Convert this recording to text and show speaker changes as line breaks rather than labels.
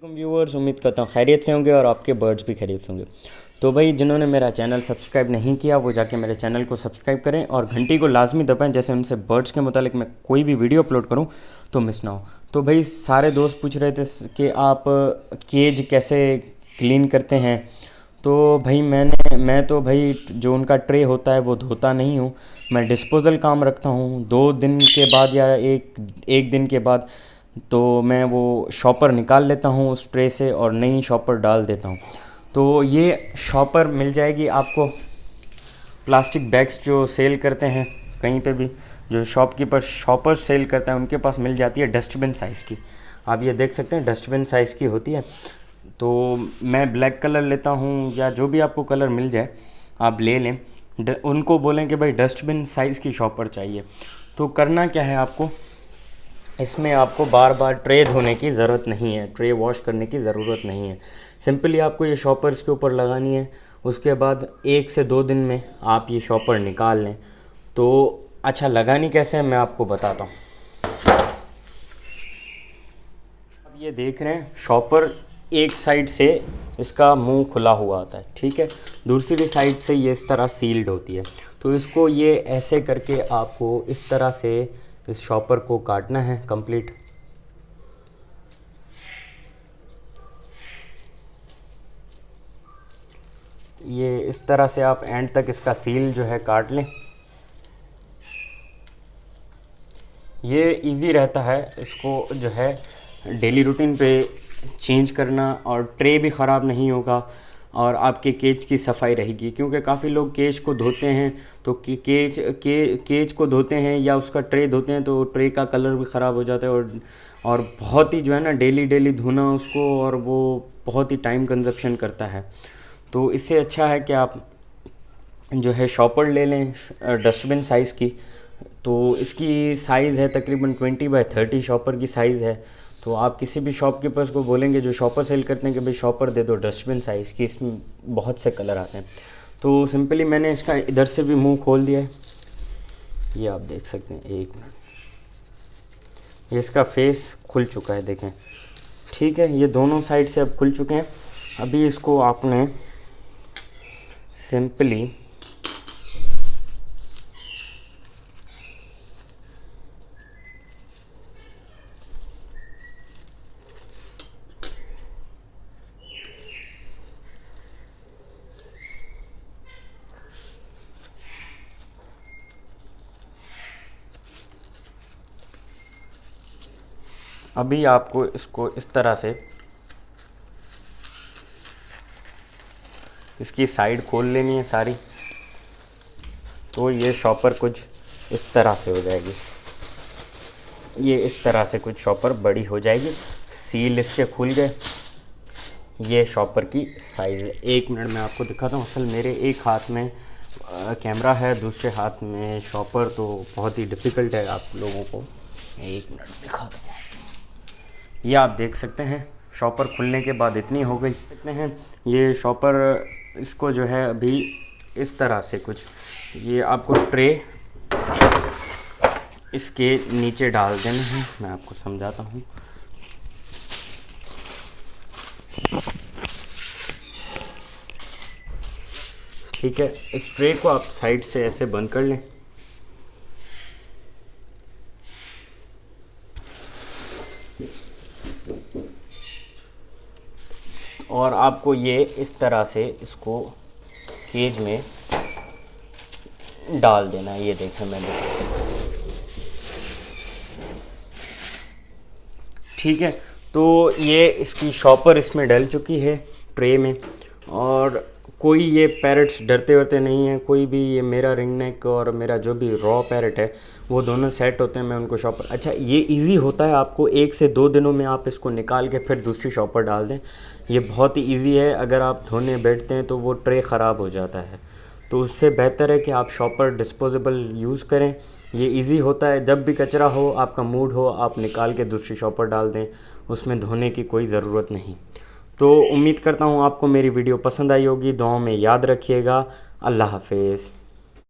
Viewers, उम्मीद करता हूँ खैरियत से होंगे और आपके बर्ड्स भी खैरियत से होंगे। तो भाई जिन्होंने मेरा चैनल सब्सक्राइब नहीं किया वो जाके मेरे चैनल को सब्सक्राइब करें और घंटी को लाजमी दबाएं, जैसे उनसे बर्ड्स के मुतालिक मैं कोई भी वीडियो अपलोड करूँ तो मिस ना हो। तो भाई सारे दोस्त पूछ रहे थे कि आप केज कैसे क्लीन करते हैं। तो भाई मैं तो भाई जो उनका ट्रे होता है वो धोता नहीं हूँ, मैं डिस्पोज़ल काम रखता हूँ। 2 दिन के बाद या एक दिन के बाद तो मैं वो शॉपर निकाल लेता हूँ उस ट्रे से और नई शॉपर डाल देता हूँ। तो ये शॉपर मिल जाएगी आपको प्लास्टिक बैग्स जो सेल करते हैं कहीं पे भी, जो शॉपकीपर शॉपर सेल करता है उनके पास मिल जाती है डस्टबिन साइज़ की। आप ये देख सकते हैं डस्टबिन साइज़ की होती है। तो मैं ब्लैक कलर लेता हूँ या जो भी आपको कलर मिल जाए आप ले लें। उनको बोलें कि भाई डस्टबिन साइज़ की शॉपर चाहिए। तो करना क्या है आपको, इसमें आपको बार बार ट्रे धोने की ज़रूरत नहीं है, ट्रे वॉश करने की ज़रूरत नहीं है। सिंपली आपको ये शॉपर इसके ऊपर लगानी है, उसके बाद 1 से 2 दिन में आप ये शॉपर निकाल लें। तो अच्छा लगानी कैसे है मैं आपको बताता हूँ। अब ये देख रहे हैं शॉपर एक साइड से इसका मुंह खुला हुआ आता है, ठीक है, दूसरी साइड से ये इस तरह सील्ड होती है। तो इसको ये ऐसे करके आपको इस तरह से इस शॉपर को काटना है कंप्लीट। ये इस तरह से आप एंड तक इसका सील जो है काट लें। ये इजी रहता है इसको जो है डेली रूटीन पे चेंज करना, और ट्रे भी ख़राब नहीं होगा और आपके केज की सफाई रहेगी। क्योंकि काफ़ी लोग केज को धोते हैं तो केज को धोते हैं या उसका ट्रे धोते हैं तो ट्रे का कलर भी ख़राब हो जाता है, और बहुत ही जो है ना डेली धोना उसको, और वो बहुत ही टाइम कंजप्शन करता है। तो इससे अच्छा है कि आप जो है शॉपर ले लें डस्टबिन साइज़ की। तो इसकी साइज़ है तकरीबन 20x30 शॉपर की साइज़ है। तो आप किसी भी शॉपकीपर्स को बोलेंगे जो शॉपर सेल करते हैं कि भाई शॉपर दे दो डस्टबिन साइज़ की, इसमें बहुत से कलर आते हैं। तो सिंपली मैंने इसका इधर से भी मुंह खोल दिया है, ये आप देख सकते हैं। 1 मिनट, ये इसका फेस खुल चुका है, देखें, ठीक है, ये दोनों साइड से अब खुल चुके हैं। अभी इसको आपने सिंपली अभी आपको इसको इस तरह से इसकी साइड खोल लेनी है सारी। तो ये शॉपर कुछ इस तरह से हो जाएगी, ये इस तरह से कुछ शॉपर बड़ी हो जाएगी। सील इसके खुल गए, ये शॉपर की साइज़ है। 1 मिनट में आपको दिखाता हूँ। असल मेरे एक हाथ में कैमरा है, दूसरे हाथ में शॉपर, तो बहुत ही डिफ़िकल्ट है आप लोगों को। 1 मिनट दिखाता हूँ। ये आप देख सकते हैं शॉपर खुलने के बाद इतनी हो गई। कितने हैं ये शॉपर, इसको जो है अभी इस तरह से कुछ, ये आपको ट्रे इसके नीचे डाल देना है। मैं आपको समझाता हूँ। ठीक है, इस ट्रे को आप साइड से ऐसे बंद कर लें। और आपको ये इस तरह से इसको केज में डाल देना है। ये देखें, मैंने, ठीक है। तो ये इसकी शॉपर इसमें डल चुकी है ट्रे में, और कोई ये पैरट्स डरते वरते नहीं है कोई भी। ये मेरा रिंग नेक और मेरा जो भी रॉ पैरट है वो दोनों सेट होते हैं, मैं उनको शॉपर, अच्छा ये इजी होता है। आपको 1 से 2 दिनों में आप इसको निकाल के फिर दूसरी शॉपर डाल दें, ये बहुत ही इजी है। अगर आप धोने बैठते हैं तो वो ट्रे ख़राब हो जाता है, तो उससे बेहतर है कि आप शॉपर डिस्पोजेबल यूज़ करें। ये इजी होता है, जब भी कचरा हो, आपका मूड हो, आप निकाल के दूसरी शॉपर डाल दें, उसमें धोने की कोई ज़रूरत नहीं। तो उम्मीद करता हूँ आपको मेरी वीडियो पसंद आई होगी। दुआओं में याद रखिएगा। अल्लाह हाफिज़।